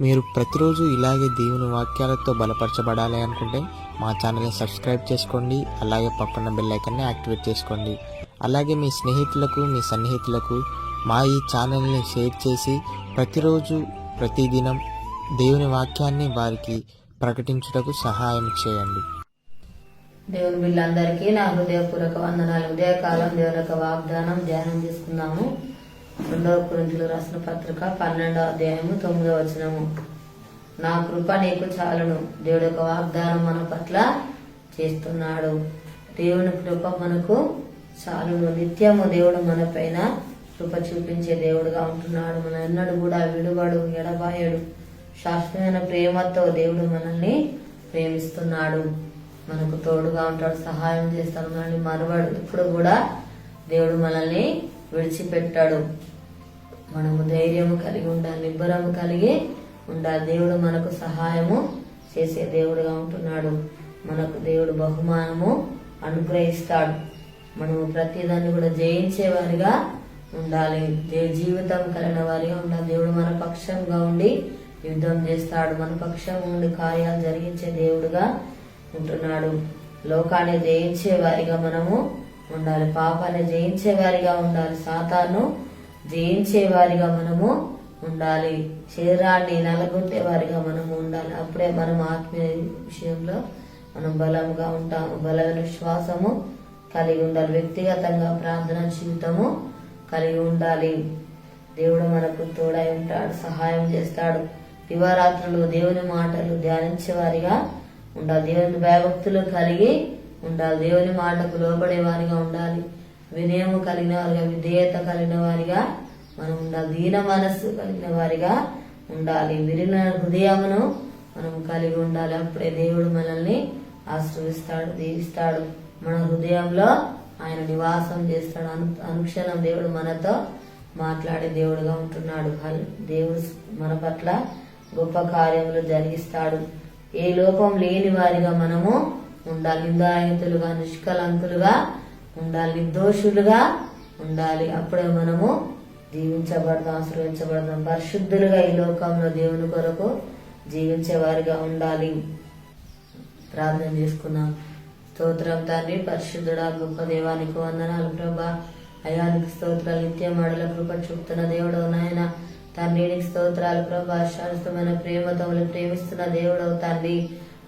మీరు ప్రతిరోజు ఇలాగే దేవుని వాక్యాలతో బలపరచబడాలి అనుకుంటే మా ఛానల్ని సబ్స్క్రైబ్ చేసుకోండి. అలాగే పక్కన బెల్ ఐకాన్ని యాక్టివేట్ చేసుకోండి. అలాగే మీ స్నేహితులకు, మీ సన్నిహితులకు మా ఈ ఛానల్ని షేర్ చేసి ప్రతిరోజు ప్రతిదినం దేవుని వాక్యాన్ని వారికి ప్రకటించుటకు సహాయం చేయండి. దేవుని బిడ్డలందరికీ నా హృదయపూర్వక వందనాలు. ఉదయకాలం దేవుని యొక్క వాగ్దానం ధ్యానం చేసుకుందాము. 2 కొరింథీయులకు రాసిన పత్రిక 12వ అధ్యాయము 9వ వచనము. నా కృప నీకు చాలును. దేవుడి యొక్క వాగ్దానం మన పట్ల చేస్తున్నాడు. దేవుని కృప మనకు చాలును. నిత్యము దేవుడు మన పైన కృప చూపించే దేవుడుగా ఉంటున్నాడు. మన ఎన్నడూ కూడా విడువడు, ఎడబాయడు. శాశ్వతమైన ప్రేమతో దేవుడు మనల్ని ప్రేమిస్తున్నాడు. మనకు తోడుగా ఉంటాడు, సహాయం చేస్తాడు, మనల్ని మరవడు. ఇప్పుడు కూడా దేవుడు మనల్ని విడిచిపెట్టాడు. మనము ధైర్యము కలిగి ఉండాలి, నిబ్బరము కలిగి ఉండాలి. దేవుడు మనకు సహాయము చేసే దేవుడుగా ఉంటున్నాడు. మనకు దేవుడు బహుమానము అనుగ్రహిస్తాడు. మనము ప్రతిదాన్ని కూడా జయించేవారిగా ఉండాలి. జీవితం కలిగిన వారిగా ఉండాలి. దేవుడు మన పక్షంగా ఉండి యుద్ధం చేస్తాడు. మన పక్షం ఉండి కార్యాలు జరిగించే దేవుడుగా ఉంటున్నాడు. లోకాన్ని జయించే వారిగా మనము ఉండాలి. పాపాన్ని జయించే వారిగా ఉండాలి. సాతాను జయించే వారిగా మనము ఉండాలి. శరీరాన్ని నలగొట్టే వారిగా మనము ఉండాలి. అప్పుడే మనం ఆత్మీయ విషయంలో మనం బలంగా ఉంటాము. బలమైన విశ్వాసము కలిగి ఉండాలి. వ్యక్తిగతంగా ప్రార్థన జీవితము కలిగి ఉండాలి. దేవుడు మనకు తోడై ఉంటాడు, సహాయం చేస్తాడు. దివారాత్రులు దేవుని మాటలు ధ్యానించే వారిగా ఉండాలి. దేవుని భయభక్తులు కలిగి ఉండాలి. దేవుని మాటకు లోబడే వారిగా ఉండాలి. వినయము కలిగిన వారిగా, విధేయత కలిగిన వారిగా మనం ఉండాలి. దీన మనస్సు కలిగిన వారిగా ఉండాలి. విరిగిన హృదయమును మనం కలిగి ఉండాలి. అప్పుడే దేవుడు మనల్ని ఆశీర్వదిస్తాడు, దీవిస్తాడు. మన హృదయంలో ఆయన నివాసం చేస్తాడు. అనుక్షణం దేవుడు మనతో మాట్లాడే దేవుడుగా ఉంటున్నాడు. దేవుడు మన పట్ల గొప్ప కార్యములు జరిగిస్తాడు. ఏ లోపం లేని వారిగా మనము ఉండాలి. నిందారహితులుగా, నిష్కలంకులుగా ఉండాలి. నిర్దోషులుగా ఉండాలి. అప్పుడే మనము జీవించబడదాం, ఆశీర్వదించబడదాం. పరిశుద్ధులుగా ఈ లోకంలో దేవుని కొరకు జీవించే వారిగా ఉండాలి. ప్రార్థన చేసుకున్నాం. స్తోత్రం తండ్రి, పరిశుద్ధుడా, గొప్ప దేవానికి వందనాలు ప్రభా. అయానికి స్తోత్రాలు. నిత్యం అడల కృప చూపుతున్న దేవుడవు నాయన తండ్రి, నీకు స్తోత్రాలు ప్రభా. శాశ్వతమైన ప్రేమతో ప్రేమిస్తున్న దేవుడవు తండ్రి.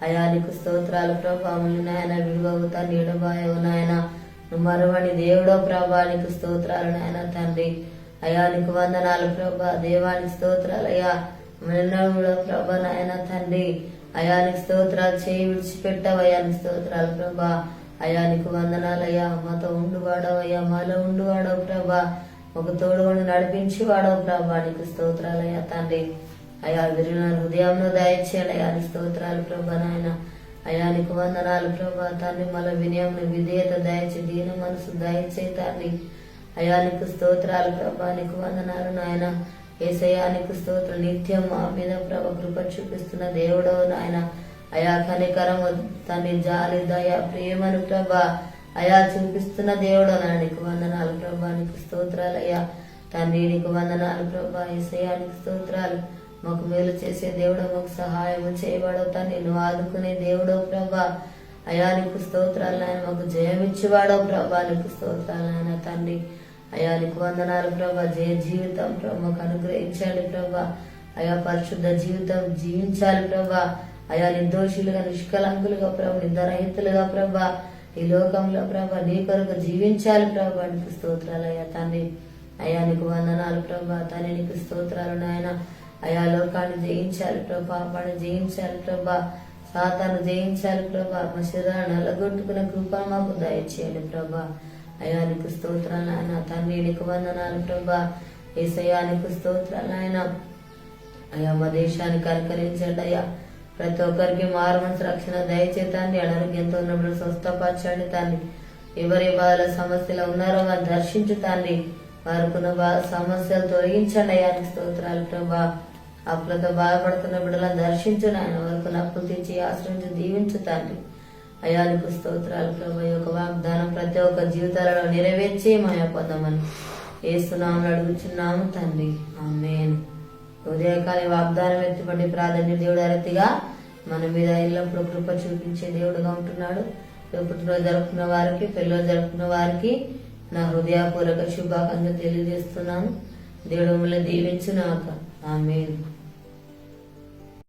అయానికి స్తోత్రాలు ప్రభా. నాయన విడువవు తండ్రి, ఎడబాయవు నాయన. మరువని దేవుడో ప్రభా, నీకు స్తోత్రాలు నాయన తండ్రి. అయానికి వందనాలు ప్రభా. దేవానికి స్తోత్రాలు అయ్యా. మరణంలో ప్రభా నాయన తండ్రి. అయానికి స్తోత్రాలు. చేయి విడిచిపెట్టావు. అయానికి స్తోత్రాలు ప్రభా. అయానికి వందనాలయ్యా. మాతో ఉండువాడవయ్యా, మాలో ఉండువాడవు ప్రభా. ఒక తోడుగొని నడిపించి వాడవు ప్రభా. నీకు స్తోత్రాలయ్యా తండ్రి. అయా విరిగిన హృదయంలో దయచేయండి. అయానికి స్తోత్రాలు ప్రభా నాయన. అయానికి వందనాలు ప్రభా తండ్రి. మళ్ళీ వినయం, విధేయత దయచే, దీన మనసు దయచే తండ్రి. అయానికి స్తోత్రాలు ప్రభా. నీకు వందనాలు నాయన. ఏసయానికి స్తోత్రం. నిత్యం మా మీద ప్రభ కృప చూపిస్తున్న దేవుడవు నాయన. అయా కనికరము తండ్రి, జాలి, దయ, ప్రేమను ప్రభా అయా చూపిస్తున్న దేవుడు నాయన. నీకు వందనాలు ప్రభా. నీకు స్తోత్రాలు అయ్యా తండ్రి. నీకు వందనాలు ప్రభా. ఏసయానికి స్తోత్రాలు. మాకు మేలు చేసే దేవుడు, మాకు సహాయం చేయబడవు తండ్రి. నువ్వు ఆదుకునే దేవుడవు ప్రభా. అయా నీకు స్తోత్రాలు నాయన. మాకు జయమిచ్చేవాడవు ప్రభా. నీకు స్తోత్రాలు నాయన తండ్రి. అయా నీకు వందనాలు ప్రభా. జయ జీవితం ప్రభా మాకు అనుగ్రహించండి ప్రభా. అయా పరిశుద్ధ జీవితం జీవించాలి ప్రభా. అయా నిర్దోషులుగా, నిష్కలంకులుగా ప్రభా, నిందరహితులుగా ప్రభా ఈ లోకంలో ప్రభా నీ కొరకు జీవించాలి ప్రభా. నీకు స్తోత్రాలు అయ్యా తండ్రి. అయా నీకు వందనాలు ప్రభా తండ్రి. నీకు స్తోత్రాలు నాయన. అయా లోకాన్ని జయించాలి ప్రభా, పాపాన్ని జయించాలి ప్రభా, సాతాను జయించాలి ప్రభా. మా శరీరాన్ని అలగొట్టుకునే కృప మాకు దయచేయండి ప్రభా. అయా నీకు స్తోత్రాలు నాయన తండ్రి. నీకు వందనాలు ప్రభా. ఏసయ్యా నీకు స్తోత్రాలు నాయన. అయా మా దేశాన్ని కనికరించండి అయ్యా. ప్రతి ఒక్కరికి మారు మనసు రక్షణ దయచేతండి. అనారోగ్యంతో ఉన్నప్పుడు స్వస్థపరచండి తండ్రి. ఎవరి బాధల సమస్యలు ఉన్నారో వారిని దర్శించు తండ్రి. వారికున్న సమస్యలు తొలగించండి అయ్యా. నీకు స్తోత్రాలు ప్రభా. అప్పులతో బాధపడుతున్న బిడ్డలను దర్శించు నాయన. వారికి అప్పులు తెచ్చి ఆశ్రయించి దీవించు తండ్రి. అయా నీకు స్తోత్రాలు ప్రభా. ఈ యొక్క వాగ్దానం ప్రతి ఒక్క జీవితాలలో నెరవేర్చి మాయా పొందమని యేసు నామములో అడుగుచున్నాము తండ్రి. ఆమేన్. ఉదయకాలం వాగ్దానం ఎత్తుపడి ప్రాధాన్య దేవుడు అరతిగా మన మీద ఎల్లప్పుడూ కృప చూపించే దేవుడుగా ఉంటున్నాడు. పుట్టినరోజు జరుపుకున్న వారికి, పెళ్ళిరోజు జరుపుకున్న వారికి నా హృదయపూర్వక శుభాకాంక్షలు తెలియజేస్తున్నాను. దేవుడు మిమ్మల్ని దీవించునాక. ఆమేన్.